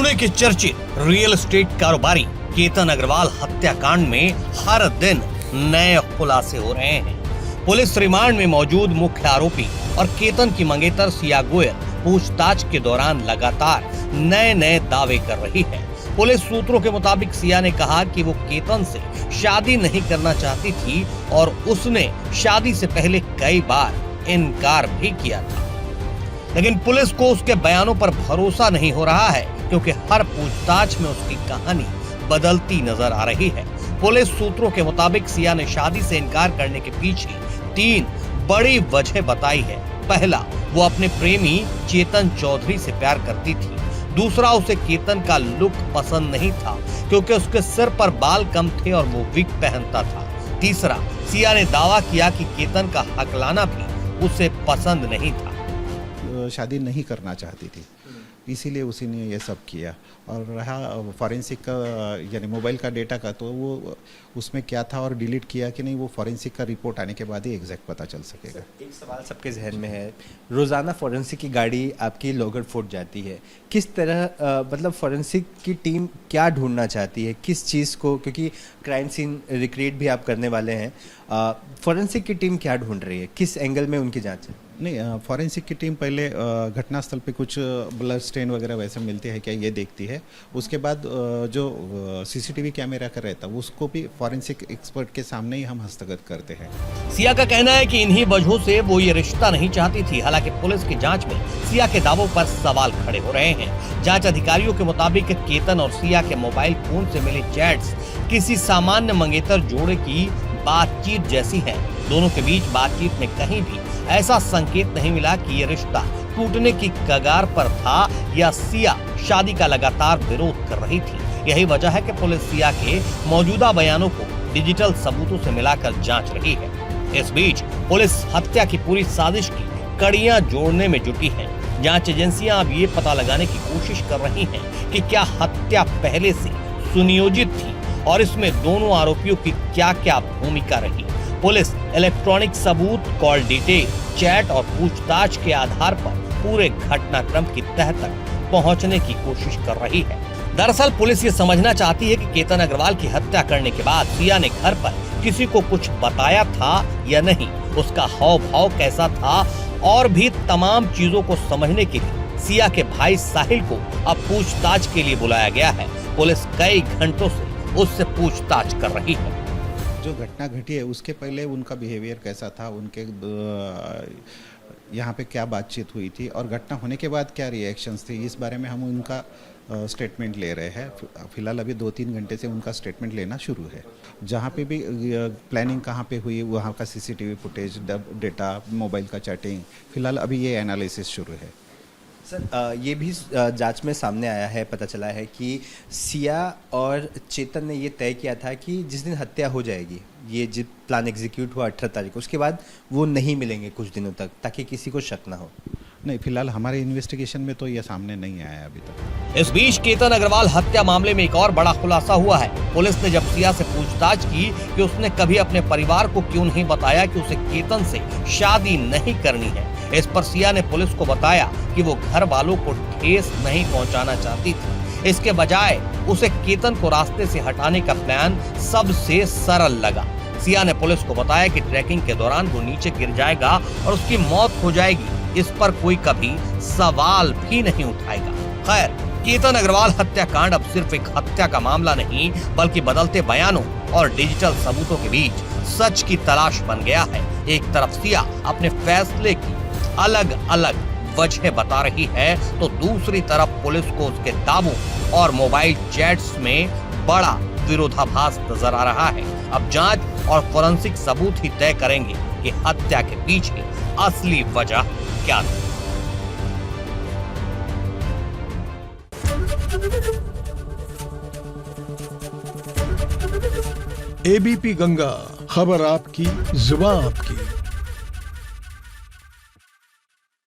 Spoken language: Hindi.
पुणे के चर्चित रियल एस्टेट कारोबारी केतन अग्रवाल हत्याकांड में हर दिन नए खुलासे हो रहे हैं। पुलिस रिमांड में मौजूद मुख्य आरोपी और केतन की मंगेतर सिया गोयल पूछताछ के दौरान लगातार नए दावे कर रही है। पुलिस सूत्रों के मुताबिक सिया ने कहा कि वो केतन से शादी नहीं करना चाहती थी और उसने शादी से पहले कई बार इनकार भी किया था, लेकिन पुलिस को उसके बयानों पर भरोसा नहीं हो रहा है क्योंकि हर पूछताछ में उसकी कहानी बदलती नजर आ रही है। पुलिस सूत्रों के मुताबिक सिया ने शादी से इनकार करने के पीछे 3 बड़ी वजह बताई है। पहला, वो अपने प्रेमी चेतन चौधरी से प्यार करती थी। दूसरा, उसे केतन का लुक पसंद नहीं था क्योंकि उसके सिर पर बाल कम थे और वो विग पहनता था। तीसरा, सिया ने दावा किया कि केतन का हकलाना भी उसे पसंद नहीं था। शादी नहीं करना चाहती थी, इसीलिए उसी ने ये सब किया। और रहा फॉरेंसिक का यानी मोबाइल का डेटा का, तो वो उसमें क्या था और डिलीट किया कि नहीं, वो फॉरेंसिक का रिपोर्ट आने के बाद ही एग्जैक्ट पता चल सकेगा। एक सवाल सबके जहन में है, रोज़ाना फॉरेंसिक की गाड़ी आपकी लोगर फोर्ट जाती है, किस तरह मतलब फॉरेंसिक की टीम क्या ढूंढना चाहती है, किस चीज़ को, क्योंकि क्राइम सीन रिक्रिएट भी आप करने वाले हैं, फॉरेंसिक की टीम क्या ढूंढ रही है, किस एंगल में उनकी जाँच है? नहीं, फॉरेंसिक की टीम पहले घटनास्थल पे कुछ ब्लड स्टेन वगैरह वैसे मिलते हैं क्या, ये देखती है। उसके बाद जो सीसीटीवी कैमरा का रहता है उसको भी फॉरेंसिक एक्सपर्ट के सामने ही हम हस्तगत करते हैं। सिया का कहना है कि इन्हीं वजहों से वो ये रिश्ता नहीं चाहती थी। हालांकि पुलिस की जांच में सिया के दावों पर सवाल खड़े हो रहे हैं। जांच अधिकारियों के मुताबिक केतन और सिया के मोबाइल फोन से मिले चैट्स किसी सामान्य मंगेतर जोड़े की बातचीत जैसी है। दोनों के बीच बातचीत में कहीं भी ऐसा संकेत नहीं मिला कि ये रिश्ता टूटने की कगार पर था या सिया शादी का लगातार विरोध कर रही थी। यही वजह है कि पुलिस सिया के मौजूदा बयानों को डिजिटल सबूतों से मिलाकर जांच रही है। इस बीच पुलिस हत्या की पूरी साजिश की कड़ियां जोड़ने में जुटी है। जांच एजेंसियां अब ये पता लगाने की कोशिश कर रही हैं कि क्या हत्या पहले से सुनियोजित थी और इसमें दोनों आरोपियों की क्या-क्या भूमिका रही। पुलिस इलेक्ट्रॉनिक सबूत, कॉल डिटेल, चैट और पूछताछ के आधार पर पूरे घटनाक्रम की तह तक पहुंचने की कोशिश कर रही है। दरअसल पुलिस ये समझना चाहती है कि केतन अग्रवाल की हत्या करने के बाद सिया ने घर पर किसी को कुछ बताया था या नहीं, उसका हाव भाव कैसा था, और भी तमाम चीजों को समझने के लिए सिया के भाई साहिल को अब पूछताछ के लिए बुलाया गया है। पुलिस कई घंटों से उससे पूछताछ कर रही है। जो घटना घटी है उसके पहले उनका बिहेवियर कैसा था, उनके यहाँ पे क्या बातचीत हुई थी और घटना होने के बाद क्या रिएक्शंस थे, इस बारे में हम उनका स्टेटमेंट ले रहे हैं। फिलहाल अभी 2-3 घंटे से उनका स्टेटमेंट लेना शुरू है। जहाँ पे भी प्लानिंग कहाँ पे हुई, वहाँ का सीसीटीवी फुटेज, डेटा, मोबाइल का चैटिंग, फिलहाल अभी ये एनालिसिस शुरू है। सर, ये भी जांच में सामने आया है, पता चला है कि सिया और चेतन ने ये तय किया था कि जिस दिन हत्या हो जाएगी, ये जो प्लान एग्जीक्यूट हुआ 18 तारीख को, उसके बाद वो नहीं मिलेंगे कुछ दिनों तक, ताकि किसी को शक ना हो। नहीं, फिलहाल हमारे इन्वेस्टिगेशन में तो ये सामने नहीं आया अभी तक। इस बीच केतन अग्रवाल हत्या मामले में एक और बड़ा खुलासा हुआ है। पुलिस ने जब सिया से पूछताछ की कि उसने कभी अपने परिवार को क्यों नहीं बताया कि उसे केतन से शादी नहीं करनी है, इस पर सिया ने पुलिस को बताया कि वो घर वालों को ठेस नहीं पहुंचाना चाहती थी। इसके बजाय उसे केतन को रास्ते से हटाने का प्लान सबसे सरल लगा। सिया ने पुलिस को बताया कि ट्रैकिंग के दौरान वो नीचे गिर जाएगा और उसकी मौत हो जाएगी। इस पर कोई कभी सवाल भी नहीं उठाएगा। खैर, केतन अग्रवाल हत्याकांड अब सिर्फ एक हत्या का मामला नहीं, बल्कि बदलते बयानों और डिजिटल सबूतों के बीच सच की तलाश बन गया है। एक तरफ सिया अपने फैसले की अलग-अलग वजह बता रही है, तो दूसरी तरफ पुलिस को उसके दावों और मोबाइल चैट्स में बड़ा विरोधाभास नजर आ रहा है। अब जांच और फोरेंसिक सबूत ही तय करेंगे कि हत्या के पीछे असली वजह क्या थी। एबीपी गंगा, खबर आपकी, जुबान आपकी।